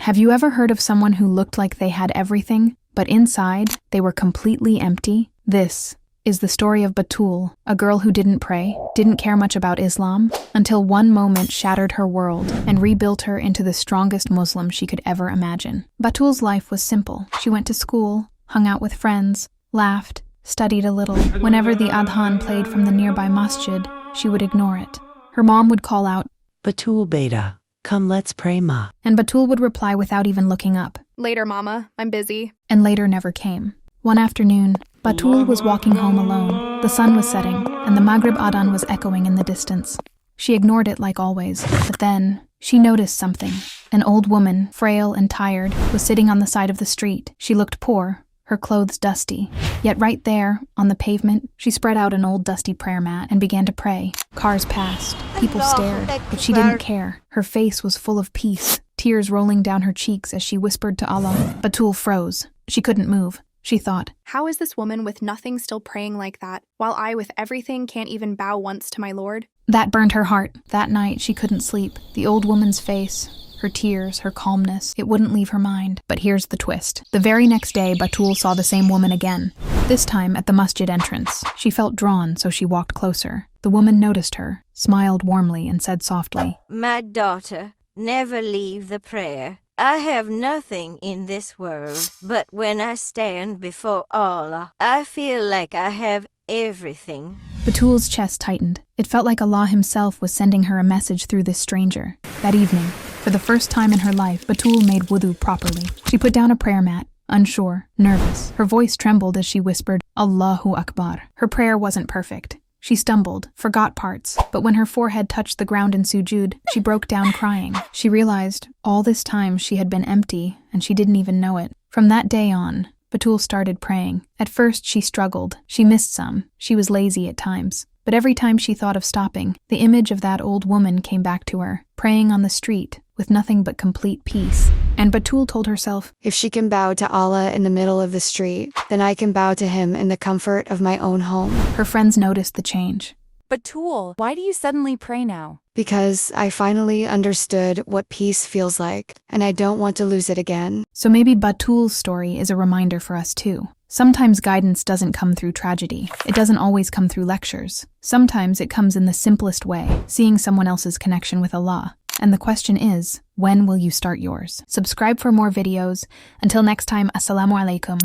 Have you ever heard of someone who looked like they had everything, but inside, they were completely empty? This is the story of Batoul, a girl who didn't pray, didn't care much about Islam, until one moment shattered her world and rebuilt her into the strongest Muslim she could ever imagine. Batoul's life was simple. She went to school, hung out with friends, laughed, studied a little. Whenever the adhan played from the nearby masjid, she would ignore it. Her mom would call out, "Batoul beta, come let's pray ma." And Batoul would reply without even looking up. "Later, Mama. I'm busy." And later never came. One afternoon, Batoul was walking home alone. The sun was setting, and the Maghrib adhan was echoing in the distance. She ignored it like always, but then she noticed something. An old woman, frail and tired, was sitting on the side of the street. She looked poor, her clothes dusty. Yet right there, on the pavement, she spread out an old dusty prayer mat and began to pray. Cars passed, people stared, but she didn't care. Her face was full of peace, tears rolling down her cheeks as she whispered to Allah. Batoul froze. She couldn't move. She thought, "How is this woman with nothing still praying like that, while I with everything can't even bow once to my Lord?" That burned her heart. That night, she couldn't sleep. The old woman's face, her tears, her calmness, it wouldn't leave her mind. But here's the twist. The very next day, Batoul saw the same woman again. This time at the masjid entrance. She felt drawn, so she walked closer. The woman noticed her, smiled warmly, and said softly, "My daughter, never leave the prayer. I have nothing in this world, but when I stand before Allah, I feel like I have everything." Batoul's chest tightened. It felt like Allah himself was sending her a message through this stranger. That evening, for the first time in her life, Batoul made wudu properly. She put down a prayer mat, unsure, nervous. Her voice trembled as she whispered, "Allahu Akbar." Her prayer wasn't perfect. She stumbled, forgot parts, but when her forehead touched the ground in sujud, she broke down crying. She realized all this time she had been empty, and she didn't even know it. From that day on, Batoul started praying. At first, she struggled. She missed some. She was lazy at times. But every time she thought of stopping, the image of that old woman came back to her, praying on the street, with nothing but complete peace. And Batoul told herself, "If she can bow to Allah in the middle of the street, then I can bow to him in the comfort of my own home." Her friends noticed the change. "Batoul, why do you suddenly pray now?" "Because I finally understood what peace feels like, and I don't want to lose it again." So maybe Batoul's story is a reminder for us too. Sometimes guidance doesn't come through tragedy. It doesn't always come through lectures. Sometimes it comes in the simplest way, seeing someone else's connection with Allah. And the question is, when will you start yours? Subscribe for more videos. Until next time, Assalamu alaikum.